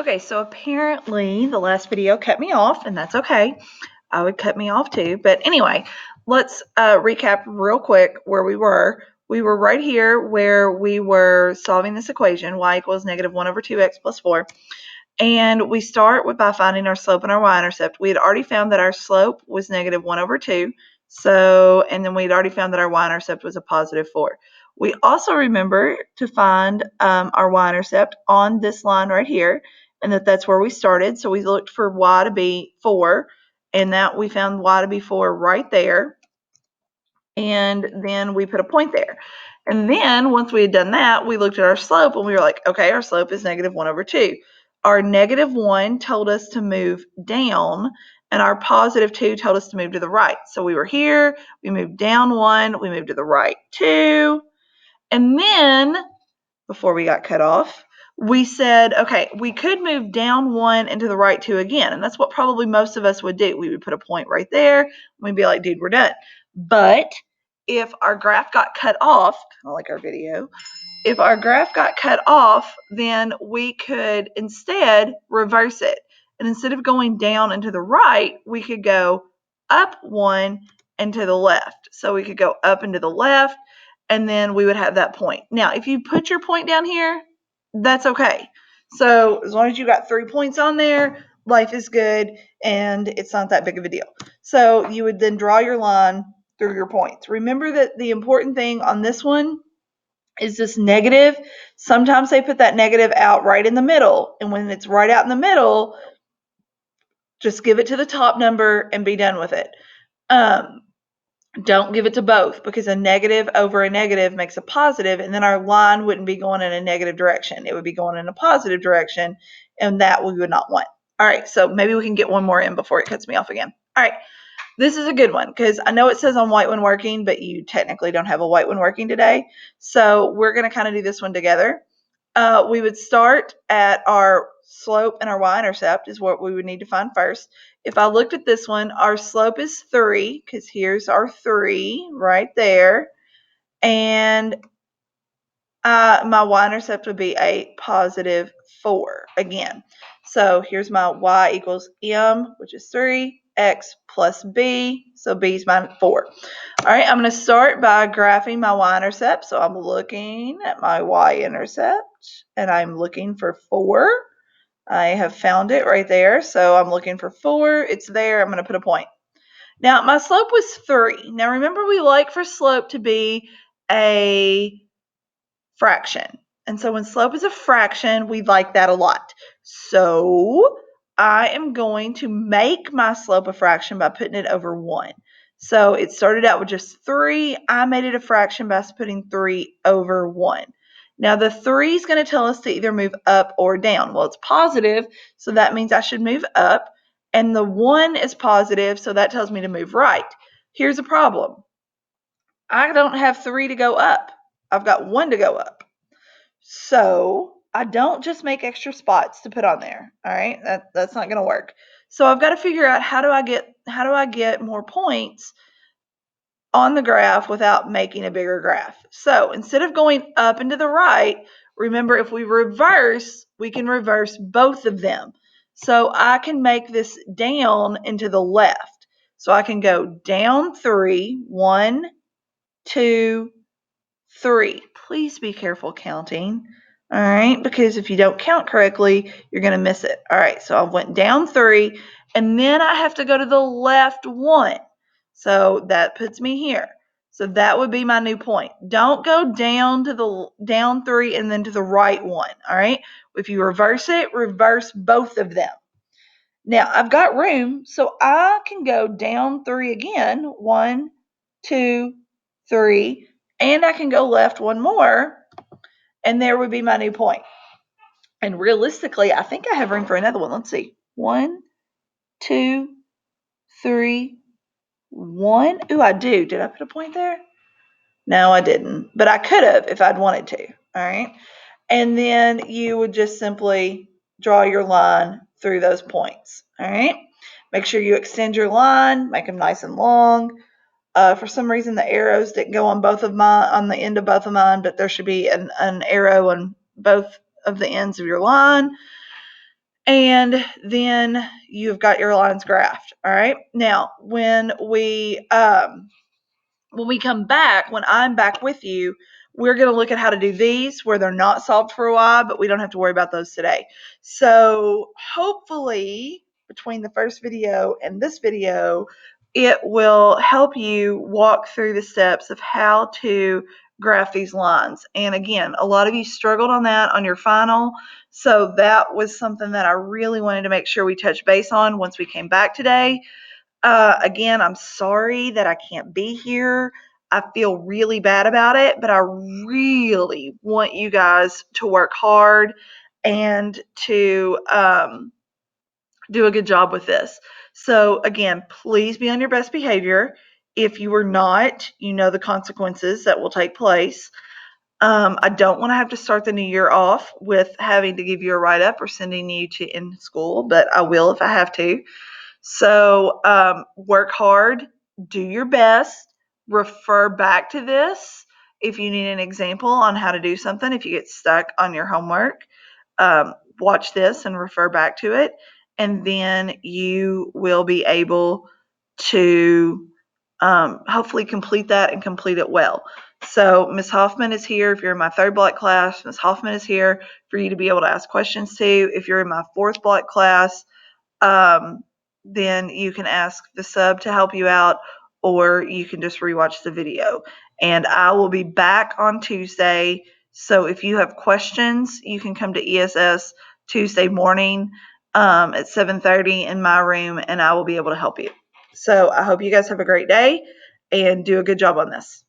Okay, so apparently the last video cut me off, and that's okay. I would cut me off too. But anyway, let's recap real quick where we were. We were right here where we were solving this equation, y equals negative 1 over 2x plus 4. And we start by finding our slope and our y-intercept. We had already found that our slope was negative 1 over 2. And then we had already found that our y-intercept was a positive 4. We also remember to find our y-intercept on this line right here, and that's where we started. So we looked for y to be 4, and that we found y to be 4 right there. And then we put a point there. And then once we had done that, we looked at our slope and we were like, okay, our slope is negative 1 over 2. Our negative 1 told us to move down, and our positive 2 told us to move to the right. So we were here, we moved down 1, we moved to the right 2. And then, before we got cut off, we said, okay, we could move down 1 and to the right 2 again. And that's what probably most of us would do. We would put a point right there, and we'd be like, dude, we're done. But if our graph got cut off, kind of like our video, if our graph got cut off, then we could instead reverse it. And instead of going down and to the right, we could go up 1 and to the left. So we could go up and to the left, and then we would have that point. Now, if you put your point down here, that's okay. So as long as you got 3 points on there, life is good, and it's not that big of a deal. So you would then draw your line through your points. Remember that the important thing on this one is this negative. Sometimes they put that negative out right in the middle, and when it's right out in the middle, just give it to the top number and be done with it. Don't give it to both, because a negative over a negative makes a positive, and then our line wouldn't be going in a negative direction. It would be going in a positive direction, and that we would not want. All right, so maybe we can get one more in before it cuts me off again. All right, this is a good one because I know it says on white when working, but you technically don't have a white when working today. So we're going to kind of do this one together. We would start at our slope, and our y-intercept is what we would need to find first. If I looked at this one, our slope is 3, because here's our 3 right there. And my y-intercept would be a positive 4 again. So here's my y equals m, which is 3, x plus b, so b is my 4. All right, I'm going to start by graphing my y-intercept. So I'm looking at my y-intercept, and I'm looking for 4. I have found it right there. So I'm looking for 4. It's there. I'm going to put a point. Now, my slope was 3. Now, remember, we like for slope to be a fraction. And so when slope is a fraction, we like that a lot. So I am going to make my slope a fraction by putting it over 1. So it started out with just 3. I made it a fraction by putting 3 over 1. Now the 3 is going to tell us to either move up or down. Well, it's positive, so that means I should move up. And the 1 is positive, so that tells me to move right. Here's a problem. I don't have 3 to go up. I've got 1 to go up. So I don't just make extra spots to put on there. All right, that's not going to work. So I've got to figure out how do I get more points on the graph without making a bigger graph. So instead of going up and to the right, remember, if we reverse, we can reverse both of them. So I can make this down and to the left. So I can go down 3, 1, 2, 3. Please be careful counting. All right, because if you don't count correctly, you're going to miss it. All right, so I went down 3, and then I have to go to the left 1. So that puts me here. So that would be my new point. Don't go down to the down 3 and then to the right 1. All right, if you reverse it, reverse both of them. Now I've got room, so I can go down 3 again. 1, 2, 3. And I can go left 1 more, and there would be my new point. And realistically, I think I have room for another one. Let's see. 1, 2, 3, 1. Ooh, I do. Did I put a point there? No, I didn't. But I could have if I'd wanted to. All right. And then you would just simply draw your line through those points. All right. Make sure you extend your line, make them nice and long. For some reason, the arrows didn't go on the end of both of mine, but there should be an arrow on both of the ends of your line. And then you've got your lines graphed. All right. Now, when we come back, when I'm back with you, we're going to look at how to do these where they're not solved for a while, but we don't have to worry about those today. So hopefully between the first video and this video, it will help you walk through the steps of how to graph these lines. And again, a lot of you struggled on that on your final. So that was something that I really wanted to make sure we touch base on once we came back today. Again, I'm sorry that I can't be here. I feel really bad about it, but I really want you guys to work hard and to do a good job with this. So, again, please be on your best behavior. If you are not, you know the consequences that will take place. I don't want to have to start the new year off with having to give you a write up or sending you to in school, but I will if I have to. So work hard, do your best, refer back to this if you need an example on how to do something. If you get stuck on your homework, watch this and refer back to it, and then you will be able to hopefully complete that and complete it well. So Ms. Hoffman is here. If you're in my third block class, Ms. Hoffman is here for you to be able to ask questions to. If you're in my fourth block class, um, then you can ask the sub to help you out, or you can just rewatch the video. And I will be back on Tuesday. So if you have questions, you can come to ESS Tuesday morning at 7:30 in my room, and I will be able to help you. So I hope you guys have a great day and do a good job on this.